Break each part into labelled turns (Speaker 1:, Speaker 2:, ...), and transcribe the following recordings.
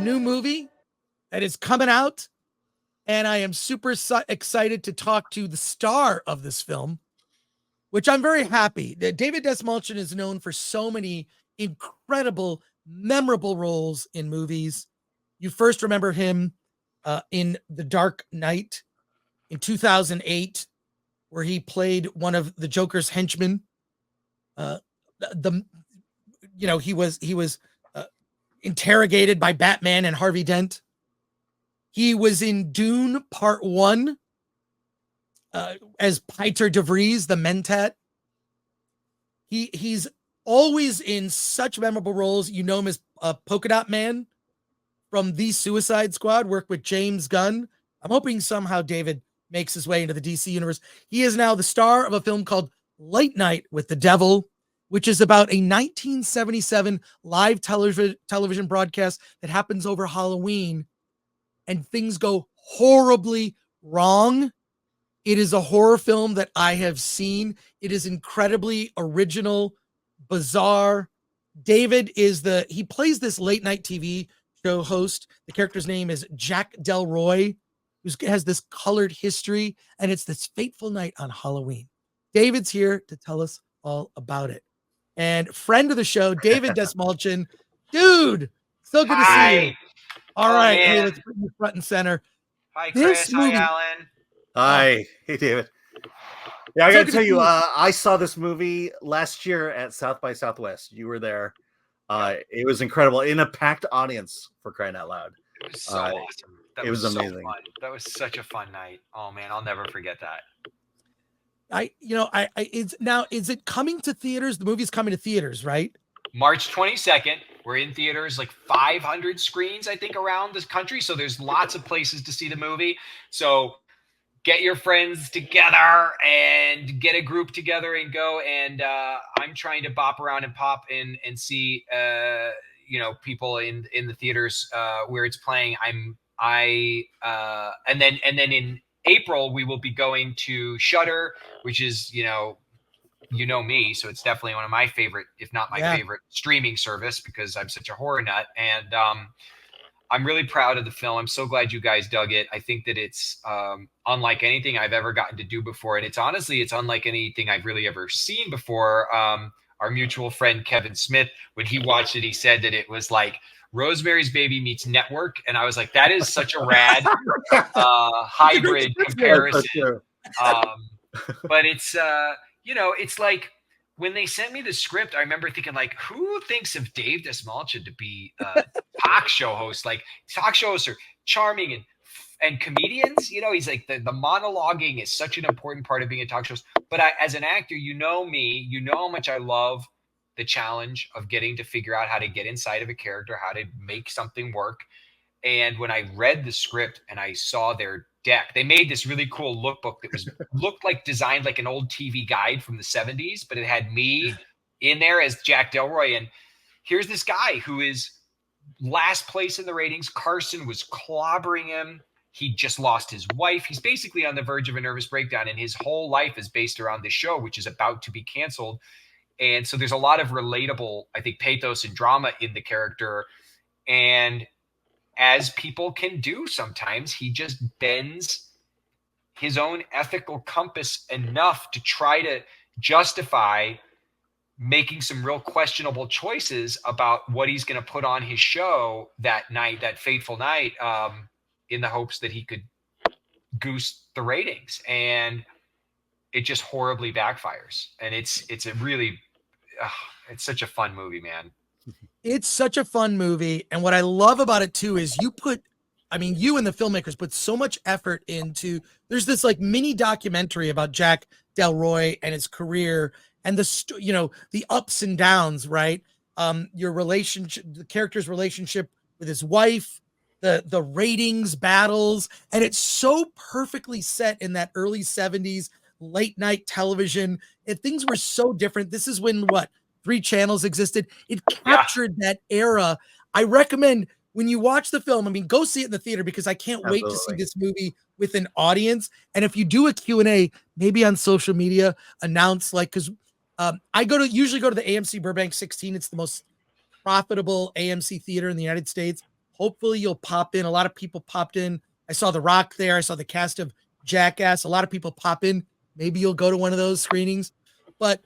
Speaker 1: new movie that is coming out, and I am super excited to talk to the star of this film, which I'm very happy. David Dastmalchian is known for so many incredible, memorable roles in movies. You first remember him in The Dark Knight in 2008, where he played one of the Joker's henchmen. He was interrogated by Batman and Harvey Dent. He was in Dune Part 1 as Piter de Vries, the Mentat. He's always in such memorable roles. You know him as Polka Dot Man from The Suicide Squad, worked with James Gunn. I'm hoping somehow David makes his way into the DC universe. He is now the star of a film called Late Night with the Devil, which is about a 1977 live television broadcast that happens over Halloween, and things go horribly wrong. It is a horror film that I have seen. It is incredibly original, bizarre. David he plays this late night TV show host. The character's name is Jack Delroy, who has this colored history, and it's this fateful night on Halloween. David's here to tell us all about it. And friend of the show, David Dastmalchian. Dude, so good to see you. All right, man. Hey, let's put you front and center.
Speaker 2: Hi, Chris. Hi, Alan.
Speaker 3: Hi. Hey, David. Yeah, I gotta tell you, I saw this movie last year at South by Southwest. You were there. It was incredible in a packed audience, for crying out loud.
Speaker 2: It was so awesome.
Speaker 3: It was amazing.
Speaker 2: So fun. That was such a fun night. Oh man, I'll never forget that.
Speaker 1: Is it coming to theaters? The movie's coming to theaters, right?
Speaker 2: March 22nd. We're in theaters, like 500 screens, I think, around this country. So there's lots of places to see the movie. So get your friends together and get a group together and go. And I'm trying to bop around and pop in and see, people in the theaters where it's playing. And then in April, we will be going to Shudder, which is, you know me, so it's definitely one of my favorite, if not my favorite streaming service, because I'm such a horror nut. And I'm really proud of the film. I'm so glad you guys dug it. I think that it's unlike anything I've ever gotten to do before. And it's unlike anything I've really ever seen before. Our mutual friend, Kevin Smith, when he watched it, he said that it was like Rosemary's Baby meets Network. And I was like, that is such a rad hybrid comparison. But it's, it's like when they sent me the script, I remember thinking, like, who thinks of Dave Dastmalchian to be a talk show host? Like, talk show hosts are charming and comedians. He's like, the monologuing is such an important part of being a talk show host. But as an actor, you know me, you know how much I love the challenge of getting to figure out how to get inside of a character, how to make something work. And when I read the script and I saw their deck, they made this really cool lookbook that looked like designed like an old TV guide from the 70s, but it had me in there as Jack Delroy. And here's this guy who is last place in the ratings. Carson was clobbering him. He just lost his wife. He's basically on the verge of a nervous breakdown, and his whole life is based around this show, which is about to be canceled. And so there's a lot of relatable, I think, pathos and drama in the character. And as people can do sometimes, he just bends his own ethical compass enough to try to justify making some real questionable choices about what he's going to put on his show that night, that fateful night, in the hopes that he could goose the ratings. And it just horribly backfires. And it's a really, it's such a fun movie, man.
Speaker 1: It's such a fun movie. And what I love about it too is you and the filmmakers put so much effort into, there's this like mini documentary about Jack Delroy and his career and the ups and downs, right? Your relationship, the character's relationship with his wife, the ratings battles, and it's so perfectly set in that early 70s late night television. And things were so different. This is when 3 channels existed. It captured that era. I recommend when you watch the film, go see it in the theater, because I can't wait to see this movie with an audience. And if you do a Q&A, maybe on social media, announce because I usually go to the AMC Burbank 16. It's the most profitable AMC theater in the United States. Hopefully you'll pop in. A lot of people popped in. I saw The Rock there. I saw the cast of Jackass. A lot of people pop in. Maybe you'll go to one of those screenings. But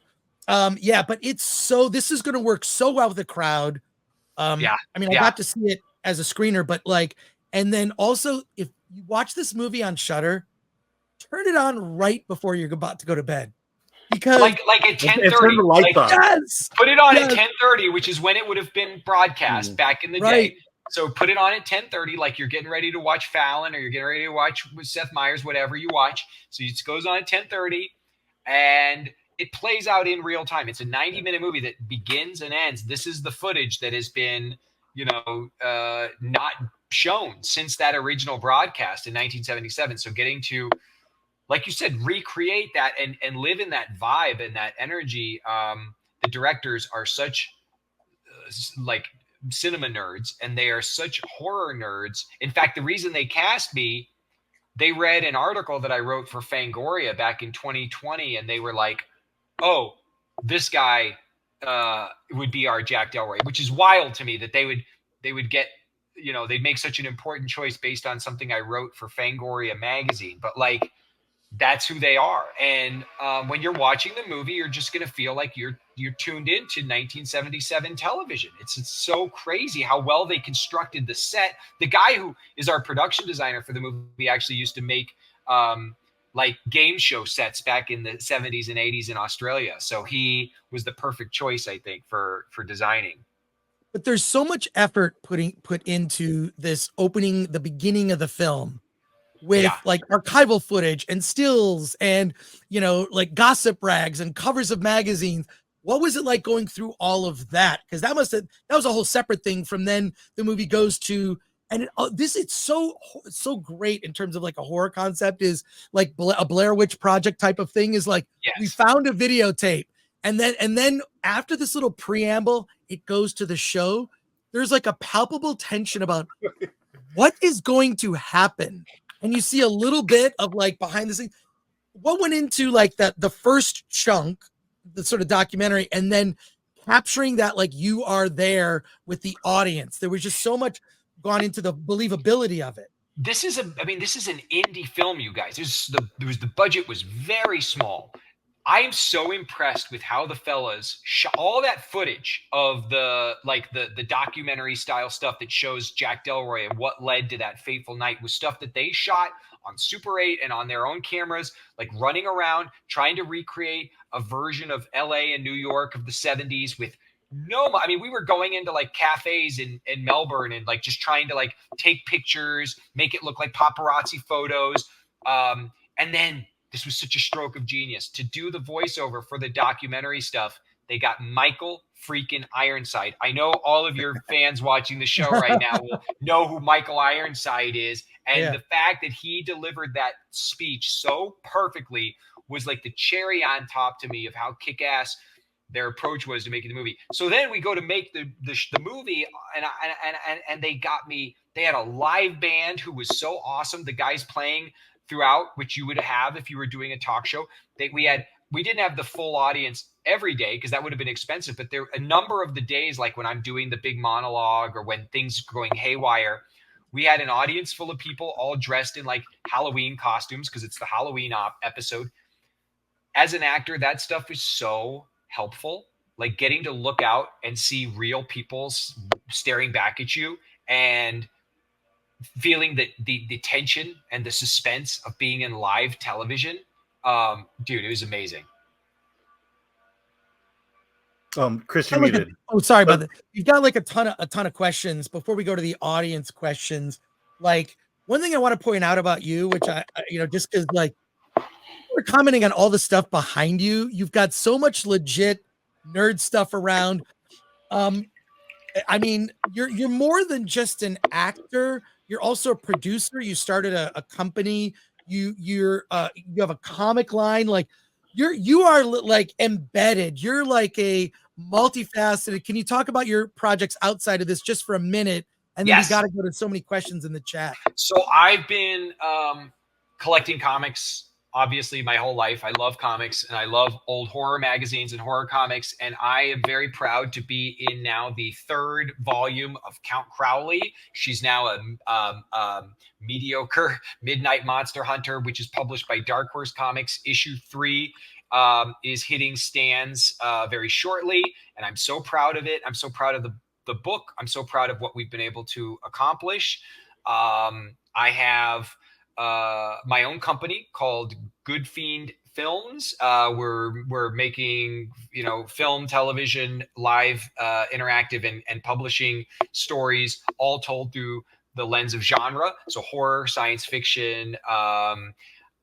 Speaker 1: yeah, but this is going to work so well with the crowd. I mean, I got to see it as a screener, but like, and then also if you watch this movie on Shudder, turn it on right before you're about to go to bed. Because
Speaker 2: like at 10:30,
Speaker 1: yes,
Speaker 2: put it on at 10:30, which is when it would have been broadcast back in the day. So put it on at 10:30, like you're getting ready to watch Fallon or you're getting ready to watch with Seth Meyers, whatever you watch. So it goes on at 10:30, and it plays out in real time. It's a 90-minute movie that begins and ends. This is the footage that has been, not shown since that original broadcast in 1977. So getting to, like you said, recreate that and live in that vibe and that energy. The directors are such like cinema nerds, and they are such horror nerds. In fact, the reason they cast me, they read an article that I wrote for Fangoria back in 2020, and they were like, "Oh, this guy would be our Jack Delroy," which is wild to me that they would get, they'd make such an important choice based on something I wrote for Fangoria magazine. But like, that's who they are. And when you're watching the movie, you're just going to feel like you're tuned into 1977 television. It's so crazy how well they constructed the set. The guy who is our production designer for the movie actually used to make like game show sets back in the 70s and 80s in Australia. So he was the perfect choice, I think, for designing.
Speaker 1: But there's so much effort put into this opening, the beginning of the film, with like archival footage and stills and, like gossip rags and covers of magazines. What was it like going through all of that? Because that was a whole separate thing from then the movie goes to, and it's so great in terms of like a horror concept is like a Blair Witch Project type of thing is like, we found a videotape. And then after this little preamble, it goes to the show. There's like a palpable tension about what is going to happen. And you see a little bit of like behind the scenes, what went into like the first chunk, the sort of documentary, and then capturing that like you are there with the audience. There was just so much gone into the believability of it.
Speaker 2: This is an indie film, you guys. The budget was very small. I am so impressed with how the fellas shot all that footage of the documentary style stuff that shows Jack Delroy and what led to that fateful night was stuff that they shot on Super 8 and on their own cameras, like running around trying to recreate a version of LA and New York of the 70s with we were going into like cafes in Melbourne and like just trying to like take pictures, make it look like paparazzi photos. And then this was such a stroke of genius to do the voiceover for the documentary stuff. They got Michael freaking Ironside. I know all of your fans watching the show right now will know who Michael Ironside is. And the fact that he delivered that speech so perfectly was like the cherry on top to me of how kick-ass their approach was to making the movie. So then we go to make the movie, and they got me. They had a live band who was so awesome. The guys playing throughout, which you would have if you were doing a talk show. We didn't have the full audience every day because that would have been expensive, but there a number of the days, like when I'm doing the big monologue or when things are going haywire, we had an audience full of people all dressed in like Halloween costumes because it's the Halloween episode. As an actor, that stuff is so helpful, like getting to look out and see real people staring back at you and feeling that the tension and the suspense of being in live television. Dude, it was amazing.
Speaker 3: Chris, you're muted.
Speaker 1: Sorry about that. You've got like a ton of questions before we go to the audience questions. Like one thing I want to point out about you, which I just because like we're commenting on all the stuff behind you, you've got so much legit nerd stuff around. I mean, you're more than just an actor. You're also a producer. You started a company. You have a comic line. Like you are like embedded. You're like a multifaceted. Can you talk about your projects outside of this just for a minute? And then we got to go to so many questions in the chat.
Speaker 2: So I've been collecting comics obviously my whole life. I love comics and I love old horror magazines and horror comics. And I am very proud to be in now the 3rd volume of Count Crowley. She's now a mediocre midnight monster hunter, which is published by Dark Horse Comics. Issue 3 is hitting stands very shortly. And I'm so proud of it. I'm so proud of the book. I'm so proud of what we've been able to accomplish. I have my own company called Good Fiend Films. We're making, film, television, live, interactive, and publishing stories, all told through the lens of genre. So horror, science fiction.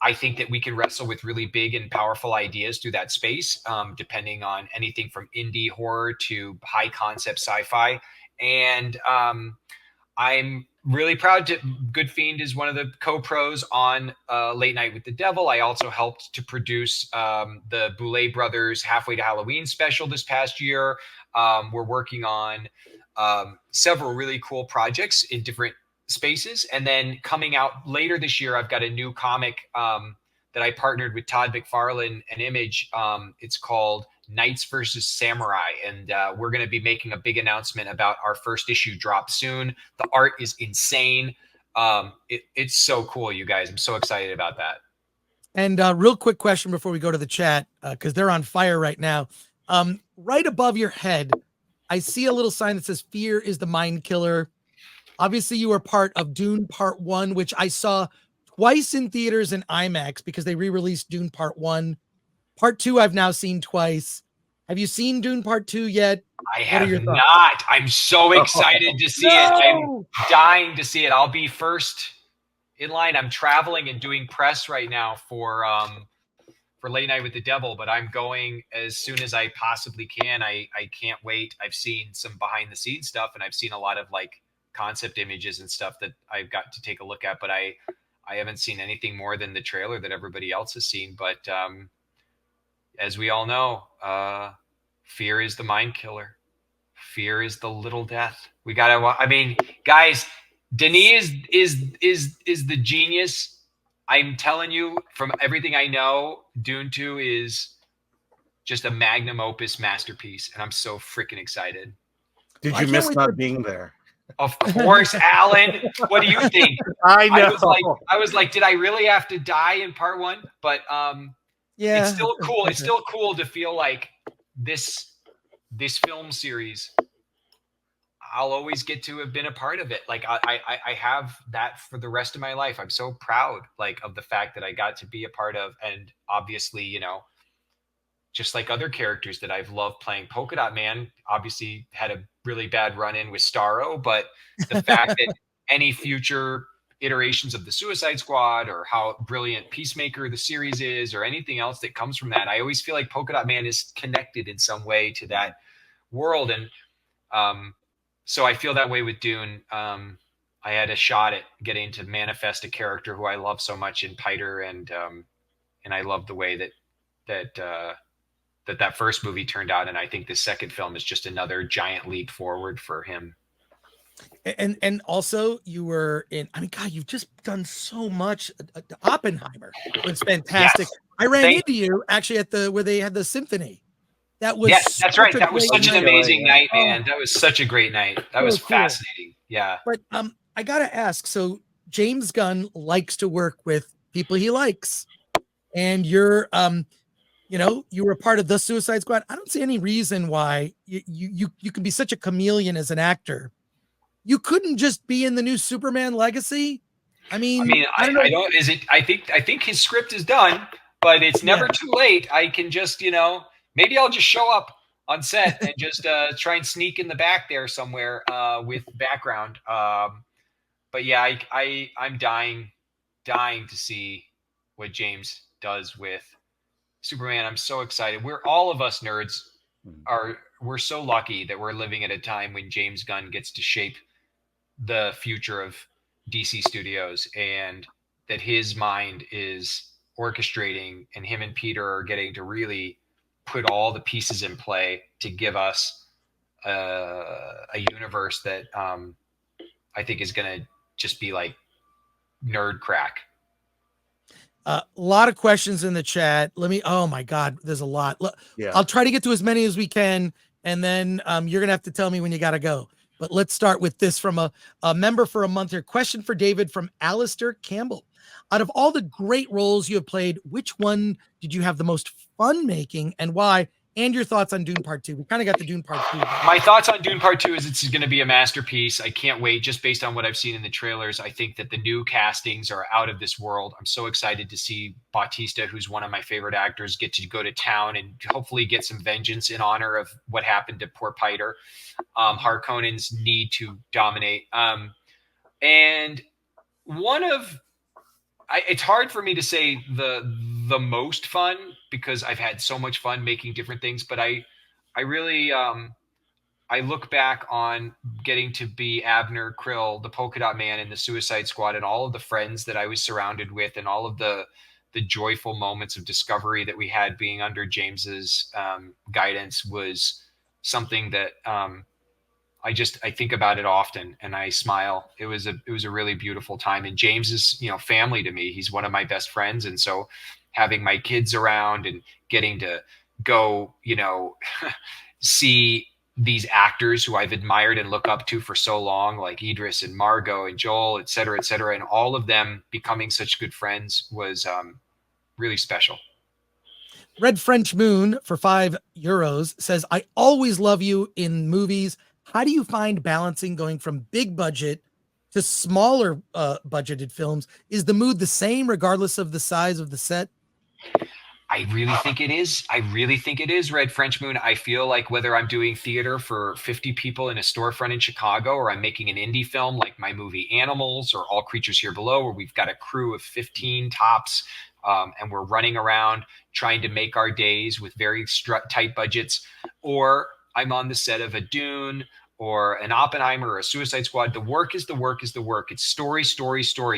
Speaker 2: I think that we can wrestle with really big and powerful ideas through that space, depending on anything from indie horror to high concept sci-fi. And I'm really proud to. Good Fiend is one of the co-pros on Late Night with the Devil. I also helped to produce the Boulet Brothers Halfway to Halloween special this past year. We're working on several really cool projects in different spaces. And then coming out later this year, I've got a new comic that I partnered with Todd McFarlane and Image. It's called Knights versus Samurai, and we're going to be making a big announcement about our first issue drop soon. The art is insane. It's so cool, you guys. I'm so excited about that.
Speaker 1: And real quick question before we go to the chat, because they're on fire right now. Right above your head, I see a little sign that says "Fear is the Mind Killer." Obviously, you were part of Dune Part 1, which I saw twice in theaters and IMAX because they re-released Dune Part 1. Part 2 I've now seen twice. Have you seen Dune Part 2 yet?
Speaker 2: I have not. I'm so excited to see it. I'm dying to see it. I'll be first in line. I'm traveling and doing press right now for Late Night with the Devil, but I'm going as soon as I possibly can. I can't wait. I've seen some behind the scenes stuff, and I've seen a lot of concept images and stuff that I've got to take a look at, but I haven't seen anything more than the trailer that everybody else has seen. But as we all know, fear is the mind killer. Fear is the little death. We gotta. I mean, guys, Denis is the genius. I'm telling you, from everything I know, Dune 2 is just a magnum opus masterpiece, and I'm so freaking excited.
Speaker 3: Did you miss not being there?
Speaker 2: Of course, Alan. What do you think?
Speaker 3: I know.
Speaker 2: I was like, did I really have to die in Part 1? But
Speaker 1: yeah,
Speaker 2: it's still cool. It's still cool to feel like this film series, I'll always get to have been a part of it. I have that for the rest of my life. I'm so proud of the fact that I got to be a part of, and obviously, just like other characters that I've loved playing. Polka Dot Man obviously had a really bad run-in with Starro, but the fact that any future iterations of the Suicide Squad, or how brilliant Peacemaker the series is, or anything else that comes from that, I always feel like Polka Dot Man is connected in some way to that world. And so I feel that way with Dune. I had a shot at getting to manifest a character who I love so much in Piter, and I love the way that first movie turned out, and I think the second film is just another giant leap forward for him.
Speaker 1: And also, you were in. I mean, God, you've just done so much. Oppenheimer was fantastic. Yes. I ran into you actually at where they had the symphony. That was
Speaker 2: that's right. That was such an amazing night, man. That was such a great night. That was fascinating. Yeah.
Speaker 1: But I gotta ask. So James Gunn likes to work with people he likes, and you're you were a part of the Suicide Squad. I don't see any reason why you can be such a chameleon as an actor. You couldn't just be in the new Superman Legacy. I mean,
Speaker 2: I don't. Is it? I think his script is done, but it's never too late. I can just, maybe I'll just show up on set and just try and sneak in the back there somewhere with background. But yeah, I'm dying to see what James does with Superman. I'm so excited. All of us nerds we're so lucky that we're living at a time when James Gunn gets to shape the future of DC Studios, and that his mind is orchestrating, and him and Peter are getting to really put all the pieces in play to give us a universe that I think is going to just be like nerd crack.
Speaker 1: A lot of questions in the chat. Oh my God, there's a lot.
Speaker 3: Yeah.
Speaker 1: I'll try to get to as many as we can. And then you're going to have to tell me when you got to go. But let's start with this from a member for a month here. Question for David from Alistair Campbell. Out of all the great roles you have played, which one did you have the most fun making and why? And your thoughts on Dune Part 2. We kind of got the Dune Part 2.
Speaker 2: My thoughts on Dune Part 2 is it's going to be a masterpiece. I can't wait. Just based on what I've seen in the trailers, I think that the new castings are out of this world. I'm so excited to see Bautista, who's one of my favorite actors, get to go to town and hopefully get some vengeance in honor of what happened to poor Piter. Harkonnen's need to dominate. And one of it's hard for me to say the most fun because I've had so much fun making different things, but I really I look back on getting to be Abner Krill, the Polka Dot Man in the Suicide Squad, and all of the friends that I was surrounded with, and all of the joyful moments of discovery that we had being under James's guidance was something that I think about it often and I smile. It was a really beautiful time. And James is, family to me. He's one of my best friends. And so having my kids around and getting to go, see these actors who I've admired and look up to for so long, like Idris and Margot and Joel, et cetera, and all of them becoming such good friends was really special.
Speaker 1: Red French Moon for €5 says, I always love you in movies. How do you find balancing going from big budget to smaller budgeted films? Is the mood the same regardless of the size of the set?
Speaker 2: I really think it is, Red French Moon. I feel like whether I'm doing theater for 50 people in a storefront in Chicago or I'm making an indie film like my movie Animals or All Creatures Here Below, where we've got a crew of 15 tops and we're running around trying to make our days with very tight budgets, or I'm on the set of a Dune or an Oppenheimer or a Suicide Squad. The work is the work is the work. It's story,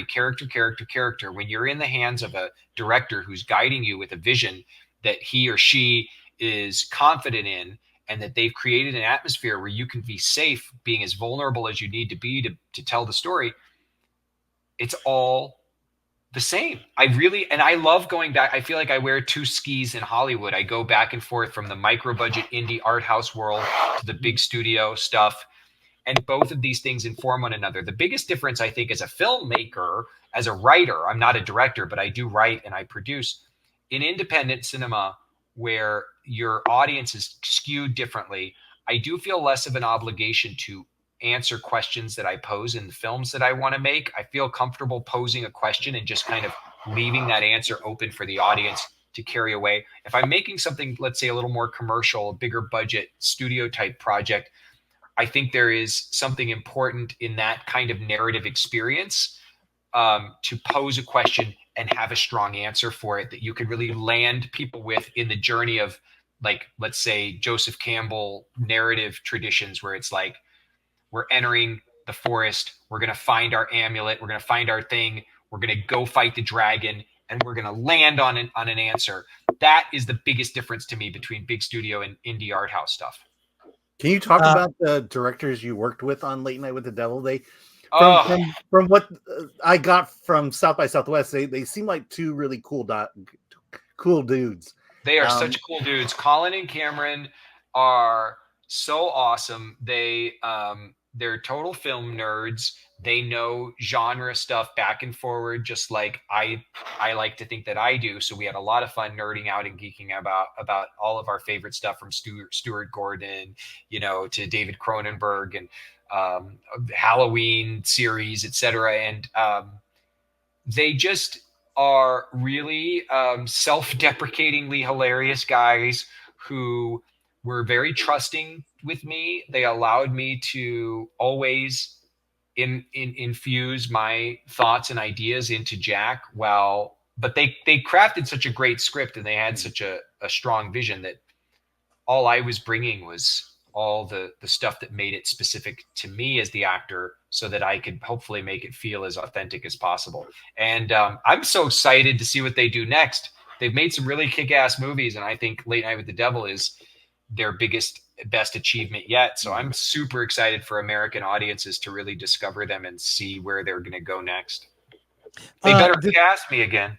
Speaker 2: character. When you're in the hands of a director who's guiding you with a vision that he or she is confident in, and that they've created an atmosphere where you can be safe, being as vulnerable as you need to be to tell the story, it's all the same. I love going back. I feel like I wear two skis in Hollywood. I go back and forth from the micro budget indie art house world to the big studio stuff. And both of these things inform one another. The biggest difference, I think, as a filmmaker, as a writer, I'm not a director, but I do write and I produce. In independent cinema, where your audience is skewed differently, I do feel less of an obligation to answer questions that I pose in the films that I want to make. I feel comfortable posing a question and just kind of leaving that answer open for the audience to carry away. If I'm making something, let's say a little more commercial, a bigger budget studio type project, I think there is something important in that kind of narrative experience to pose a question and have a strong answer for it that you could really land people with in the journey of, like, let's say Joseph Campbell narrative traditions, where it's like, we're entering the forest, we're going to find our amulet, we're going to find our thing, we're going to go fight the dragon, and we're going to land on an answer. That is the biggest difference to me between big studio and indie art house stuff.
Speaker 3: Can you talk about the directors you worked with on Late Night with the Devil? From what I got from South by Southwest, they seem like two really cool dudes.
Speaker 2: They are such cool dudes. Colin and Cameron are so awesome. They're total film nerds. They know genre stuff back and forward, just like I like to think that I do. So we had a lot of fun nerding out and geeking about all of our favorite stuff, from Stuart Gordon, to David Cronenberg and Halloween series, etc. And they just are really self-deprecatingly hilarious guys who were very trusting with me. They allowed me to always infuse my thoughts and ideas into Jack. But they crafted such a great script, and they had such a strong vision that all I was bringing was all the stuff that made it specific to me as the actor, so that I could hopefully make it feel as authentic as possible. And I'm so excited to see what they do next. They've made some really kick-ass movies, and I think Late Night with the Devil is their best achievement yet. So I'm super excited for American audiences to really discover them and see where they're going to go next. They better cast me again.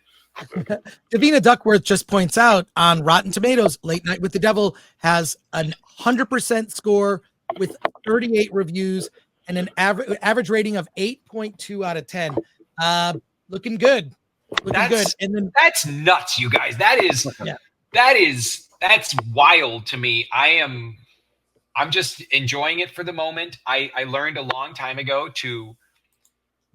Speaker 1: Davina Duckworth just points out on Rotten Tomatoes, Late Night with the Devil has an 100% score with 38 reviews and an average rating of 8.2 out of 10. Looking good. Looking good. And then
Speaker 2: that's nuts, you guys. That's wild to me. I'm just enjoying it for the moment. I learned a long time ago to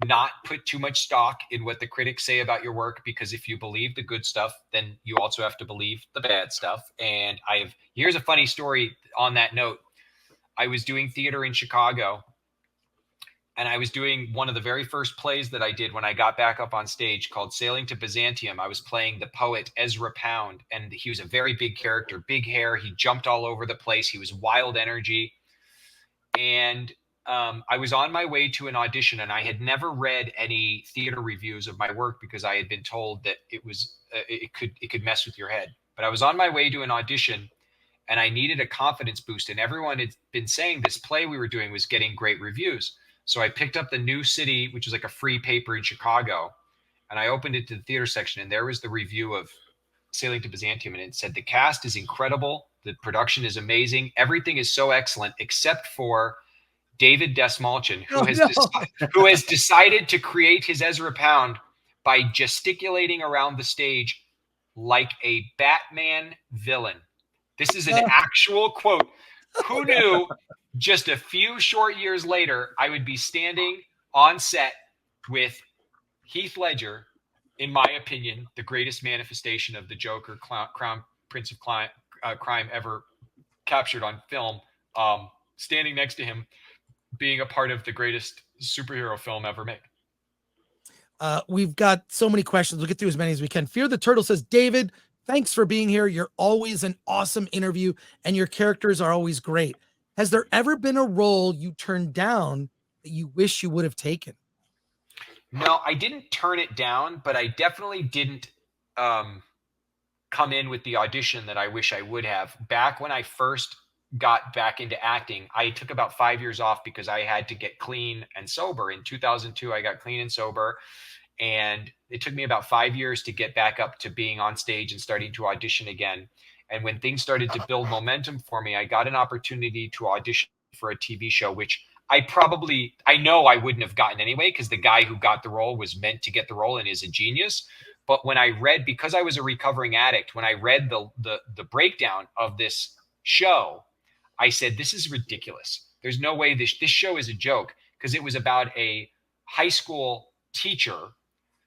Speaker 2: not put too much stock in what the critics say about your work, because if you believe the good stuff, then you also have to believe the bad stuff. And here's a funny story on that note. I was doing theater in Chicago, and I was doing one of the very first plays that I did when I got back up on stage, called Sailing to Byzantium. I was playing the poet Ezra Pound, and he was a very big character, big hair. He jumped all over the place. He was wild energy. And I was on my way to an audition, and I had never read any theater reviews of my work because I had been told that it could mess with your head. But I was on my way to an audition, and I needed a confidence boost. And everyone had been saying this play we were doing was getting great reviews. So I picked up the New City, which was like a free paper in Chicago, and I opened it to the theater section, and there was the review of Sailing to Byzantium, and it said, "The cast is incredible. The production is amazing. Everything is so excellent, except for David Dastmalchian, who has decided to create his Ezra Pound by gesticulating around the stage like a Batman villain." This is an actual quote. Who knew just a few short years later I would be standing on set with Heath Ledger, in my opinion, the greatest manifestation of the Joker, Crown Prince of Crime ever captured on film, standing next to him, being a part of the greatest superhero film ever made.
Speaker 1: We've got so many questions. We'll get through as many as we can. Fear the Turtle says, David, thanks for being here. You're always an awesome interview, and your characters are always great. Has there ever been a role you turned down that you wish you would have taken?
Speaker 2: No, I didn't turn it down, but I definitely didn't come in with the audition that I wish I would have. Back when I first got back into acting, I took about 5 years off because I had to get clean and sober. In 2002, I got clean and sober, and it took me about 5 years to get back up to being on stage and starting to audition again. And when things started to build momentum for me, I got an opportunity to audition for a TV show, which I know I wouldn't have gotten anyway, because the guy who got the role was meant to get the role and is a genius. But when I read, because I was a recovering addict, when I read the breakdown of this show, I said, this is ridiculous. There's no way this show is a joke, because it was about a high school teacher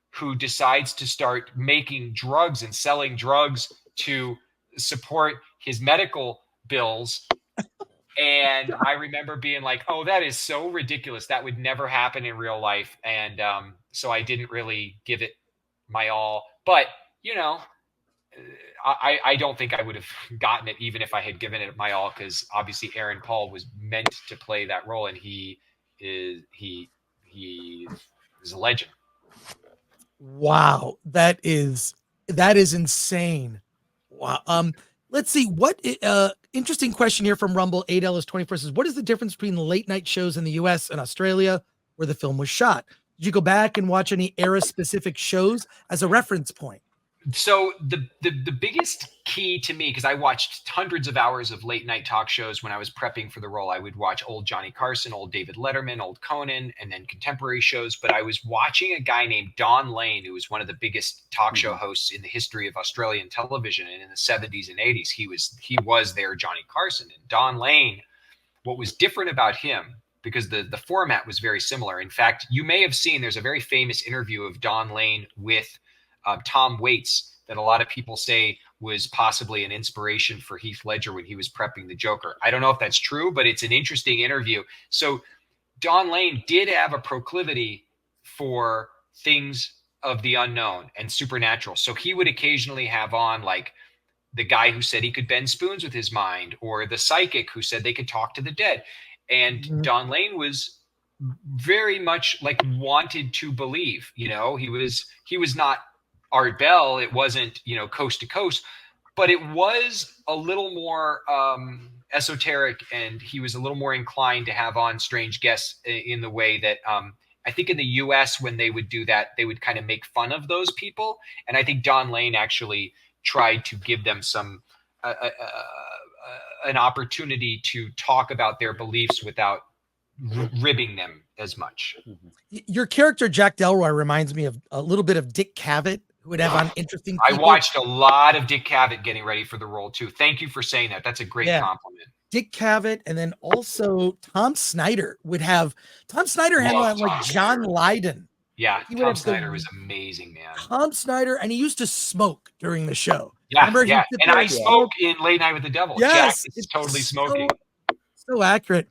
Speaker 2: who decides to start making drugs and selling drugs to support his medical bills. And I remember being like, oh, that is so ridiculous. That would never happen in real life. And so I didn't really give it my all. But, I don't think I would have gotten it even if I had given it my all, because obviously Aaron Paul was meant to play that role, and he is a legend.
Speaker 1: Wow, that is insane. Wow. Let's see what interesting question here from Rumble. Adele is 24 says, what is the difference between the late night shows in the US and Australia where the film was shot? Did you go back and watch any era specific shows as a reference point?
Speaker 2: So the biggest key to me, because I watched hundreds of hours of late night talk shows when I was prepping for the role. I would watch old Johnny Carson, old David Letterman, old Conan, and then contemporary shows. But I was watching a guy named Don Lane, who was one of the biggest talk show hosts in the history of Australian television. And in the 70s and 80s, he was their Johnny Carson. And Don Lane, what was different about him, because the format was very similar. In fact, you may have seen, there's a very famous interview of Don Lane with Tom Waits that a lot of people say was possibly an inspiration for Heath Ledger when he was prepping the Joker. I don't know if that's true, but it's an interesting interview. So Don Lane did have a proclivity for things of the unknown and supernatural. So he would occasionally have on like the guy who said he could bend spoons with his mind, or the psychic who said they could talk to the dead. And Don Lane was very much like wanted to believe, he was not Art Bell. It wasn't, coast to coast, but it was a little more esoteric, and he was a little more inclined to have on strange guests in the way that I think in the US, when they would do that, they would kind of make fun of those people. And I think Don Lane actually tried to give them some an opportunity to talk about their beliefs without ribbing them as much.
Speaker 1: Your character Jack Delroy reminds me of a little bit of Dick Cavett, who would have on interesting people.
Speaker 2: I watched a lot of Dick Cavett getting ready for the role too. Thank you for saying that. That's a great compliment.
Speaker 1: Dick Cavett, and then also Tom Snyder would have handle on like John Lydon.
Speaker 2: Yeah, Tom Snyder was amazing, man.
Speaker 1: Tom Snyder, and he used to smoke during the show.
Speaker 2: Yeah, yeah. And I smoke in Late Night with the Devil.
Speaker 1: Yes,
Speaker 2: Jack is totally smoking.
Speaker 1: So accurate.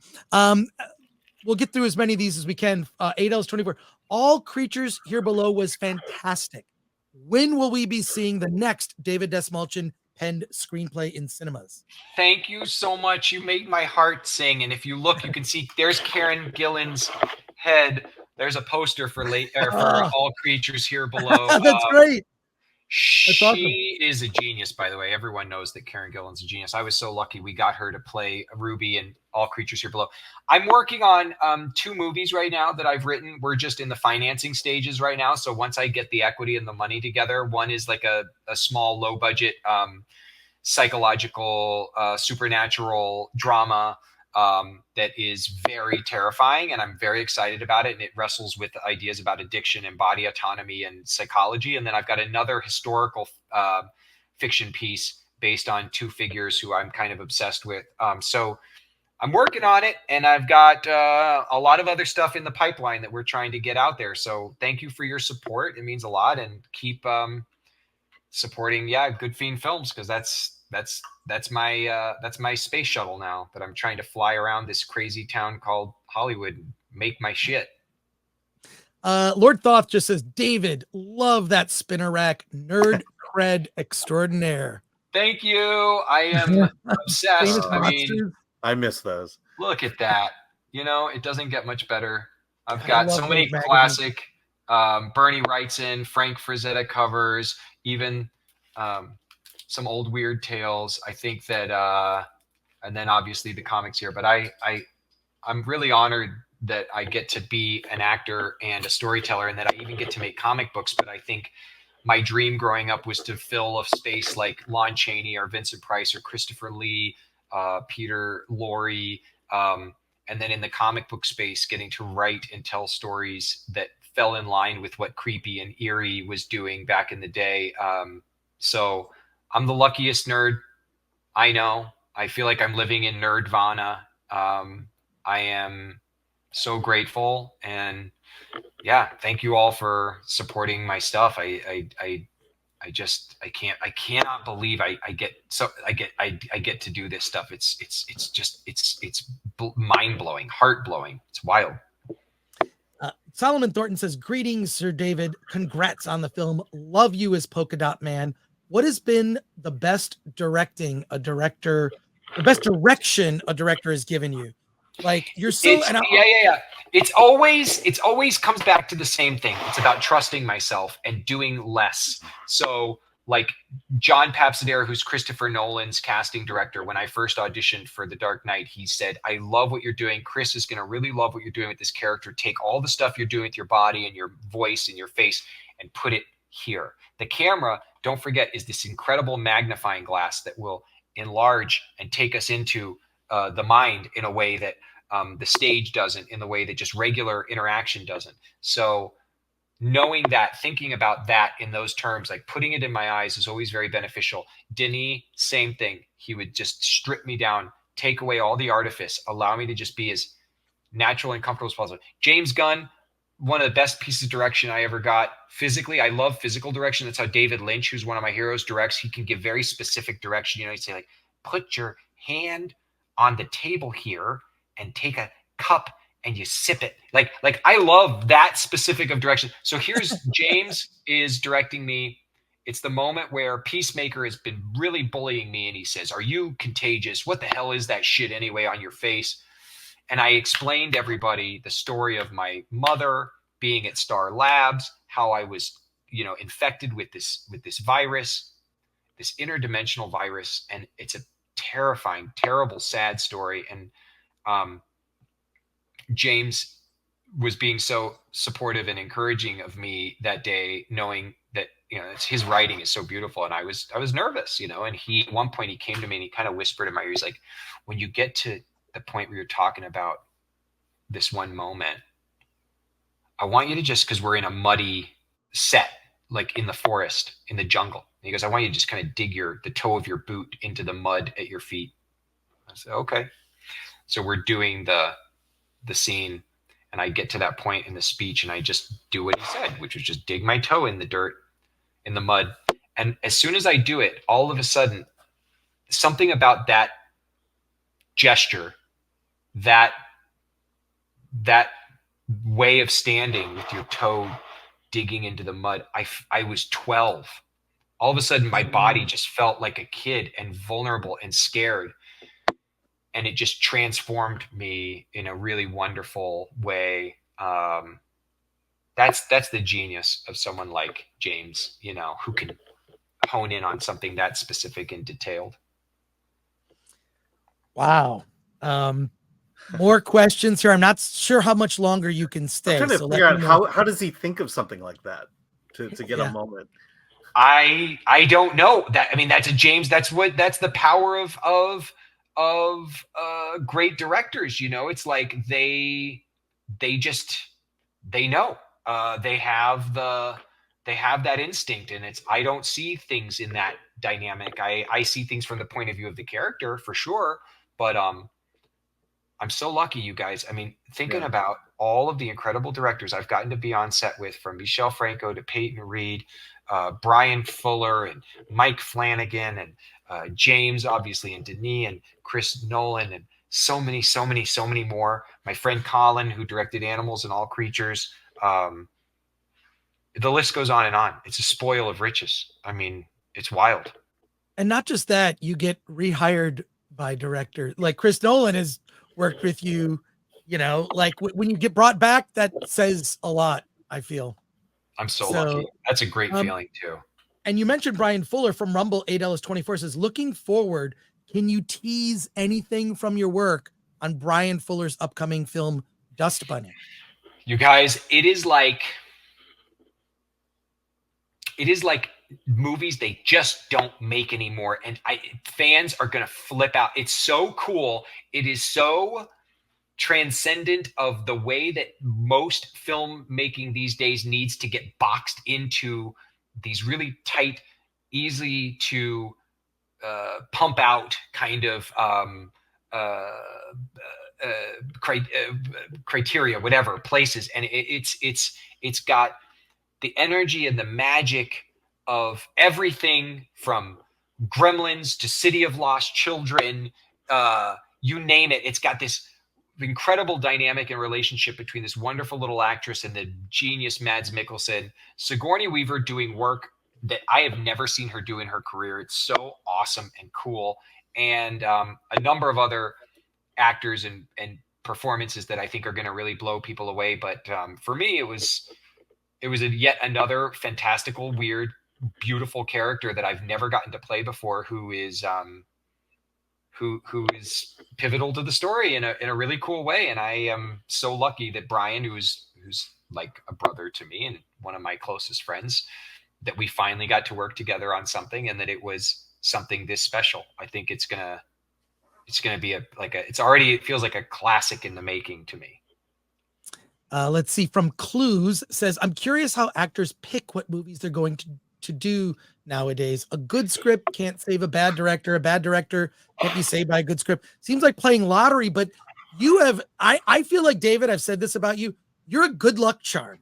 Speaker 1: We'll get through as many of these as we can. 8Ls24. All Creatures Here Below was fantastic. When will we be seeing the next David Dastmalchian penned screenplay in cinemas?
Speaker 2: Thank you so much. You made my heart sing. And if you look, you can see there's Karen Gillan's head. There's a poster for All Creatures Here Below.
Speaker 1: That's great.
Speaker 2: She awesome. Is a genius, by the way. Everyone knows that Karen Gillan's a genius. I was so lucky we got her to play Ruby in All Creatures Here Below. I'm working on 2 movies right now that I've written. We're just in the financing stages right now. So once I get the equity and the money together, one is like a small, low budget psychological, supernatural drama that is very terrifying, and I'm very excited about it. And it wrestles with ideas about addiction and body autonomy and psychology. And then I've got another historical fiction piece based on 2 figures who I'm kind of obsessed with. So I'm working on it, and I've got a lot of other stuff in the pipeline that we're trying to get out there. So thank you for your support. It means a lot, and keep supporting, Good Fiend Films, because that's my space shuttle now that I'm trying to fly around this crazy town called Hollywood and make my shit.
Speaker 1: Lord Thoth just says, David, love that spinner rack, nerd cred extraordinaire.
Speaker 2: Thank you. I am obsessed. I mean,
Speaker 3: I miss those.
Speaker 2: Look at that. You know, it doesn't get much better. I've got so many classic Bernie Wrightson, Frank Frazetta covers, even some old Weird Tales. I think that, and then obviously the comics here, but I'm really honored that I get to be an actor and a storyteller, and that I even get to make comic books. But I think my dream growing up was to fill a space like Lon Chaney or Vincent Price or Christopher Lee, Peter Lorre, and then in the comic book space, getting to write and tell stories that fell in line with what Creepy and Eerie was doing back in the day. So I'm the luckiest nerd I know. I feel like I'm living in Nerdvana. I am so grateful, and thank you all for supporting my stuff. I cannot believe I get to do this stuff. It's mind blowing, heart blowing. It's wild.
Speaker 1: Solomon Thornton says, greetings, Sir David. Congrats on the film. Love you as Polka Dot Man. What has been the best direction a director has given you? Like, you're so
Speaker 2: It's always comes back to the same thing. It's about trusting myself and doing less. So like John Papsadera, who's Christopher Nolan's casting director, when I first auditioned for The Dark Knight, he said, I love what you're doing. Chris is going to really love what you're doing with this character. Take all the stuff you're doing with your body and your voice and your face and put it here. The camera, don't forget, is this incredible magnifying glass that will enlarge and take us into the mind in a way that the stage doesn't, in the way that just regular interaction doesn't. So knowing that, thinking about that in those terms, like putting it in my eyes, is always very beneficial. Denis, same thing. He would just strip me down, take away all the artifice, allow me to just be as natural and comfortable as possible. James Gunn, one of the best pieces of direction I ever got. Physically, I love physical direction. That's how David Lynch, who's one of my heroes, directs. He can give very specific direction. You know, he'd say like, put your hand on the table here and take a cup and you sip it. Like I love that specific of direction. So here's James is directing me. It's the moment where Peacemaker has been really bullying me, and he says, are you contagious? What the hell is that shit anyway on your face? And I explained to everybody the story of my mother being at Star Labs, how I was, infected with this virus, this interdimensional virus. And it's a terrifying, terrible, sad story. And James, was being so supportive and encouraging of me that day, knowing that, it's his writing is so beautiful. And I was nervous, and he, at one point he came to me and he kind of whispered in my ear, he's like, when you get to the point where you're talking about this one moment, I want you to just, because we're in a muddy set, like in the forest, in the jungle. And he goes, I want you to just kind of dig the toe of your boot into the mud at your feet. I said, okay. So we're doing the scene, and I get to that point in the speech and I just do what he said, which was just dig my toe in the dirt, in the mud. And as soon as I do it, all of a sudden, something about that gesture, that way of standing with your toe digging into the mud, I was 12. All of a sudden, my body just felt like a kid and vulnerable and scared. And it just transformed me in a really wonderful way. That's the genius of someone like James, who can hone in on something that specific and detailed.
Speaker 1: Wow. More questions here. I'm not sure how much longer you can stay.
Speaker 3: I'm trying to figure out how does he think of something like that to get a moment.
Speaker 2: I don't know. That, I mean, that's a James. That's the power of great directors. It's like they know. They have that instinct, and I don't see things in that dynamic. I see things from the point of view of the character for sure, but I'm so lucky, you guys. I mean, thinking about all of the incredible directors I've gotten to be on set with, from Michel Franco to Peyton Reed, Brian Fuller and Mike Flanagan, and James, obviously, and Denis and Chris Nolan, and so many more. My friend Colin, who directed Animals and All Creatures. The list goes on and on. It's a spoil of riches. I mean, it's wild.
Speaker 1: And not just that, you get rehired by directors. Like Chris Nolan has worked with you, like when you get brought back, that says a lot, I feel.
Speaker 2: I'm so lucky. That's a great feeling too.
Speaker 1: And you mentioned Brian Fuller from Rumble. Adellis24 says, looking forward, can you tease anything from your work on Brian Fuller's upcoming film, Dust Bunny?
Speaker 2: You guys, it is like movies they just don't make anymore, and fans are gonna flip out. It's so cool. It is so transcendent of the way that most filmmaking these days needs to get boxed into these really tight, easy to pump out kind of criteria, whatever places, and it's got the energy and the magic of everything from Gremlins to City of Lost Children, you name it. It's got this incredible dynamic and relationship between this wonderful little actress and the genius Mads Mikkelsen. Sigourney Weaver doing work that I have never seen her do in her career. It's so awesome and cool. And a number of other actors and performances that I think are going to really blow people away. But for me, it was yet another fantastical, weird, beautiful character that I've never gotten to play before, who is pivotal to the story in a really cool way. And I am so lucky that Brian, who's like a brother to me and one of my closest friends, that we finally got to work together on something, and that it was something this special. I think it's gonna be it feels like a classic in the making to me.
Speaker 1: Let's see. From Clues says, I'm curious how actors pick what movies they're going to do nowadays. A good script can't save a bad director. A bad director can't be saved by a good script. Seems like playing lottery, but I feel like, David, I've said this about you. You're a good luck charm.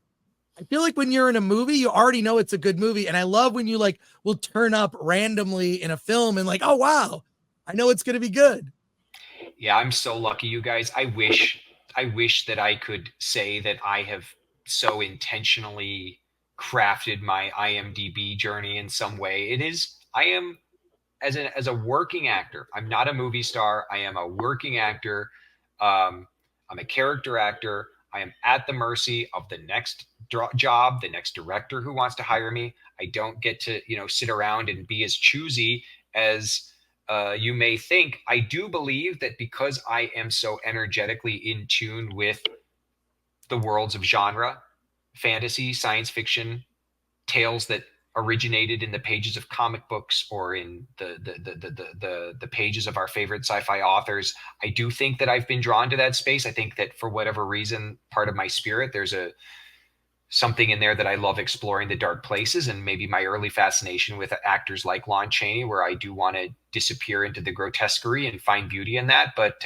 Speaker 1: I feel like when you're in a movie, you already know it's a good movie. And I love when you will turn up randomly in a film and oh, wow, I know it's going to be good.
Speaker 2: Yeah, I'm so lucky, you guys. I wish that I could say that I have so intentionally crafted my IMDb journey in some way. I am as a working actor. I'm not a movie star. I am a working actor. I'm a character actor. I am at the mercy of the next job, the next director who wants to hire me. I don't get to, sit around and be as choosy as you may think. I do believe that because I am so energetically in tune with the worlds of genre, fantasy, science fiction, tales that originated in the pages of comic books or in the pages of our favorite sci-fi authors. I do think that I've been drawn to that space. I think that for whatever reason, part of my spirit, there's something in there that I love exploring the dark places, and maybe my early fascination with actors like Lon Chaney, where I do want to disappear into the grotesquerie and find beauty in that. But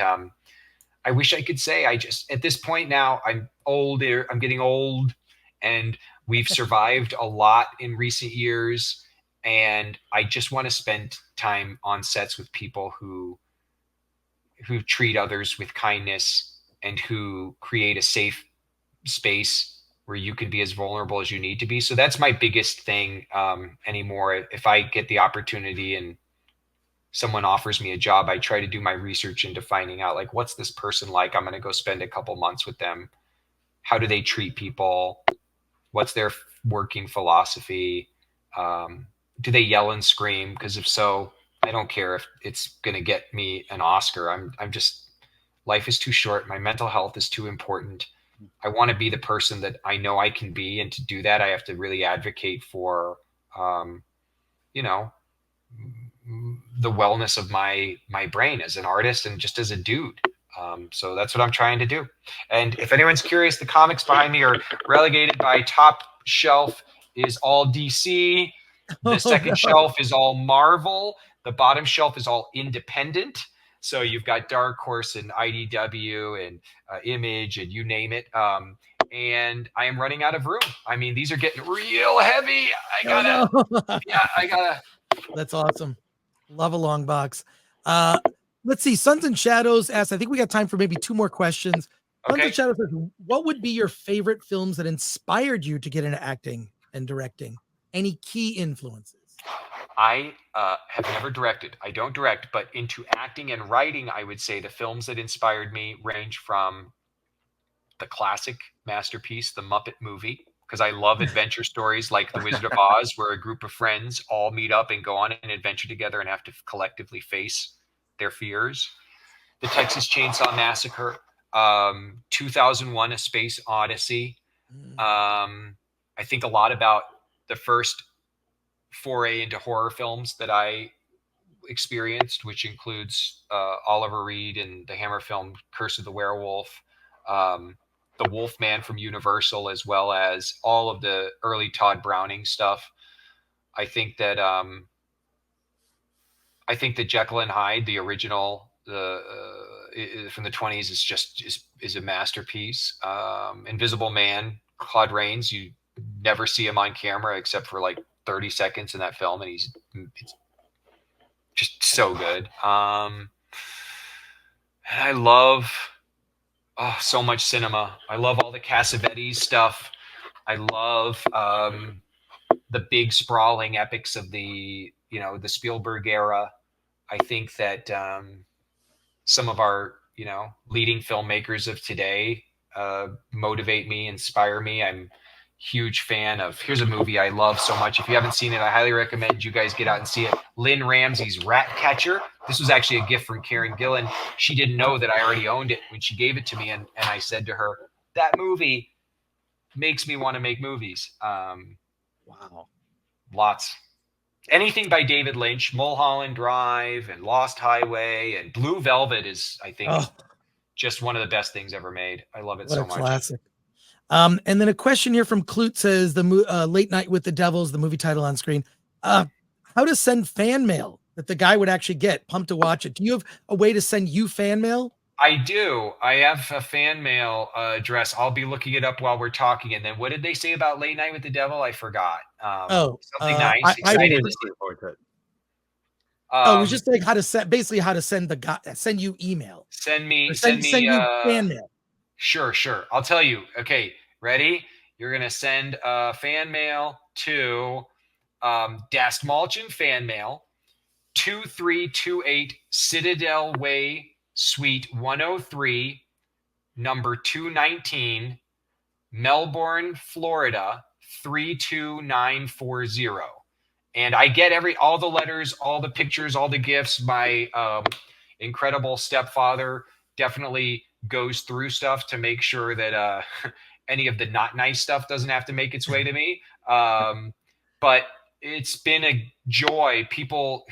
Speaker 2: I wish I could say, I just, at this point now, I'm older, I'm getting old, and we've survived a lot in recent years. And I just want to spend time on sets with people who treat others with kindness and who create a safe space where you can be as vulnerable as you need to be. So that's my biggest thing anymore. If I get the opportunity and someone offers me a job, I try to do my research into finding out, like, what's this person like? I'm going to go spend a couple months with them. How do they treat people? What's their working philosophy? Do they yell and scream? Because if so, I don't care if it's going to get me an Oscar. I'm just, life is too short. My mental health is too important. I want to be the person that I know I can be. And to do that, I have to really advocate for, you know, the wellness of my brain as an artist and just as a dude. So that's what I'm trying to do. And if anyone's curious, the comics behind me are relegated by top shelf is all DC. The second shelf is all Marvel. The bottom shelf is all independent. So you've got Dark Horse and IDW and Image and you name it. And I am running out of room. I mean, these are getting real heavy. I gotta.
Speaker 1: That's awesome. Love a long box. Let's see. Suns and Shadows asks, I think we got time for maybe 2 more questions. Suns and Shadows says, what would be your favorite films that inspired you to get into acting and directing? Any key influences?
Speaker 2: I have never directed. I don't direct, but into acting and writing, I would say the films that inspired me range from the classic masterpiece, The Muppet Movie, because I love adventure stories like The Wizard of Oz, where a group of friends all meet up and go on an adventure together and have to collectively face their fears. The Texas Chainsaw Massacre, 2001: A Space Odyssey. I think a lot about the first foray into horror films that I experienced, which includes Oliver Reed and the Hammer film Curse of the Werewolf, the Wolfman from Universal, as well as all of the early Todd Browning stuff. I think that Jekyll and Hyde, the original, from the 20s, is a masterpiece. Invisible Man, Claude Rains, you never see him on camera except for like 30 seconds in that film, and it's just so good. And I love so much cinema. I love all the Cassavetes stuff. I love the big sprawling epics of the Spielberg era. I think that some of our leading filmmakers of today motivate me, inspire me. I'm huge fan of, here's a movie I love so much. If you haven't seen it, I highly recommend you guys get out and see it. Lynn Ramsey's Ratcatcher. This was actually a gift from Karen Gillan. She didn't know that I already owned it when she gave it to me. And I said to her, that movie makes me want to make movies.
Speaker 1: Wow.
Speaker 2: Lots. Anything by David Lynch, Mulholland Drive and Lost Highway and Blue Velvet is, I think, just one of the best things ever made. I love it so much.
Speaker 1: Classic. And then a question here from Clute says, the Late Night with the Devils, the movie title on screen. How to send fan mail that the guy would actually get? Pumped to watch it. Do you have a way to send you fan mail?
Speaker 2: I do. I have a fan mail address. I'll be looking it up while we're talking. And then what did they say about Late Night with the Devil? I forgot. Something nice. Excited to see it.
Speaker 1: It was just like how to send you email.
Speaker 2: Send me
Speaker 1: fan mail.
Speaker 2: Sure. I'll tell you. Okay, ready? You're gonna send fan mail to Dastmalchian fan mail, 2328 Citadel Way, Suite 103, number 219, Melbourne, Florida 32940. And I get all the letters, all the pictures, all the gifts. My incredible stepfather definitely goes through stuff to make sure that any of the not nice stuff doesn't have to make its way to me. But it's been a joy. People,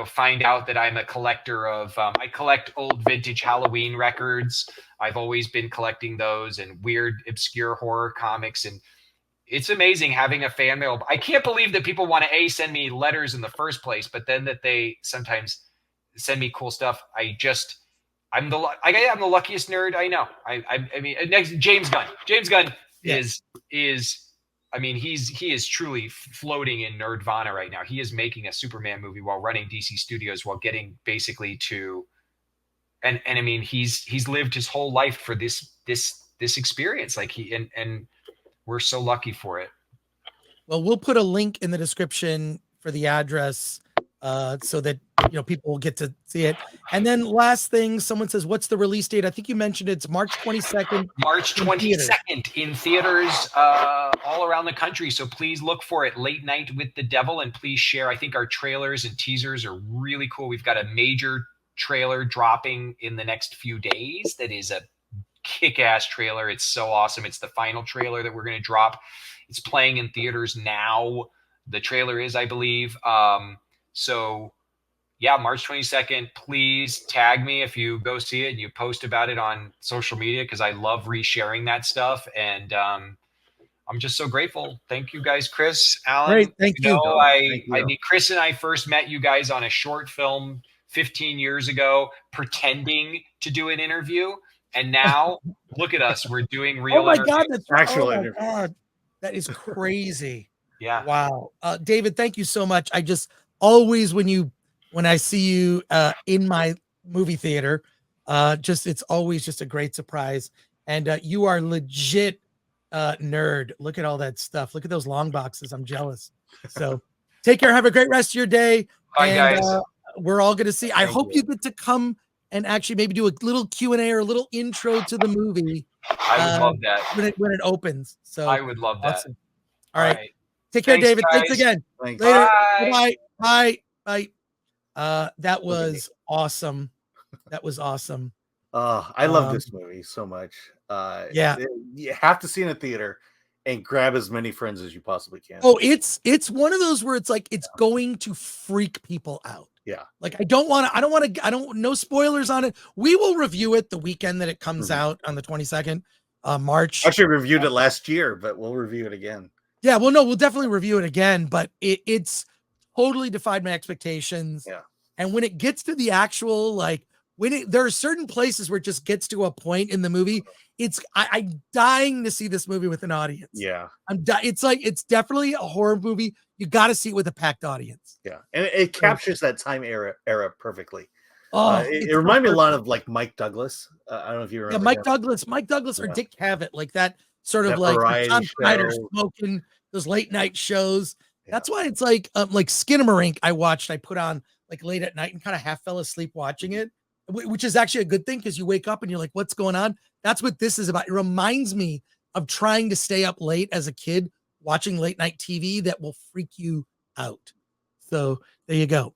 Speaker 2: find out that I'm a collector of, I collect old vintage Halloween records. I've always been collecting those, and weird, obscure horror comics. And it's amazing having a fan mail. I can't believe that people want to send me letters in the first place, but then that they sometimes send me cool stuff. I'm the luckiest nerd I know. I mean, next James Gunn. James Gunn is he is truly floating in nerdvana right now. He is making a Superman movie while running DC Studios, while getting basically to, and I mean, he's lived his whole life for this experience. Like and we're so lucky for it.
Speaker 1: Well, we'll put a link in the description for the address so that people will get to see it. And then last thing, someone says, what's the release date? I think you mentioned it's March 22nd.
Speaker 2: March 22nd in theaters all around the country. So please look for it. Late Night with the Devil, and please share. I think our trailers and teasers are really cool. We've got a major trailer dropping in the next few days. That is a kick-ass trailer. It's so awesome. It's the final trailer that we're going to drop. It's playing in theaters now. The trailer is, I believe. So yeah, March 22nd, please tag me if you go see it and you post about it on social media, because I love resharing that stuff. And I'm just so grateful. Thank you guys, Chris, Alan.
Speaker 1: Great, thank you.
Speaker 2: I mean, Chris and I first met you guys on a short film 15 years ago, pretending to do an interview. And now look at us. We're doing real
Speaker 1: interviews. God, that's
Speaker 3: actual
Speaker 1: interview. God, that is crazy.
Speaker 2: Yeah.
Speaker 1: Wow. David, thank you so much. I just always, when I see you in my movie theater, it's always just a great surprise. And you are legit nerd. Look at all that stuff. Look at those long boxes. I'm jealous. So take care. Have a great rest of your day.
Speaker 2: Bye, guys.
Speaker 1: We're all going to see. I hope you get to come and actually maybe do a little Q&A or a little intro to the movie.
Speaker 2: I would love that.
Speaker 1: When it opens. So
Speaker 2: I would love that.
Speaker 1: Awesome. All right. Take care, David.
Speaker 2: Guys.
Speaker 1: Thanks again.
Speaker 3: Thanks.
Speaker 1: Later.
Speaker 2: Bye.
Speaker 1: Bye. That was awesome. That was awesome.
Speaker 3: I love this movie so much.
Speaker 1: Yeah.
Speaker 3: You have to see it in a theater and grab as many friends as you possibly can.
Speaker 1: Oh, it's one of those where it's like it's going to freak people out.
Speaker 3: Yeah.
Speaker 1: Like no spoilers on it. We will review it the weekend that it comes out on the 22nd, March.
Speaker 3: Actually reviewed it last year, but we'll review it again.
Speaker 1: Yeah, well, no, we'll definitely review it again, but it's totally defied my expectations.
Speaker 3: Yeah.
Speaker 1: And when it gets to the actual, like, there are certain places where it just gets to a point in the movie, I'm dying to see this movie with an audience.
Speaker 3: Yeah.
Speaker 1: It's definitely a horror movie. You got to see it with a packed audience.
Speaker 3: Yeah. And it captures that time era perfectly.
Speaker 1: Oh,
Speaker 3: it reminded me a lot of like Mike Douglas. I don't know if you remember.
Speaker 1: Yeah, Mike Douglas or Dick Cavett, like that sort of like Tom Snyder smoking those late night shows. Yeah. That's why it's like Skinamarink I put on like late at night and kind of half fell asleep watching it, which is actually a good thing because you wake up and you're like, what's going on? That's what this is about. It reminds me of trying to stay up late as a kid watching late night TV that will freak you out. So there you go.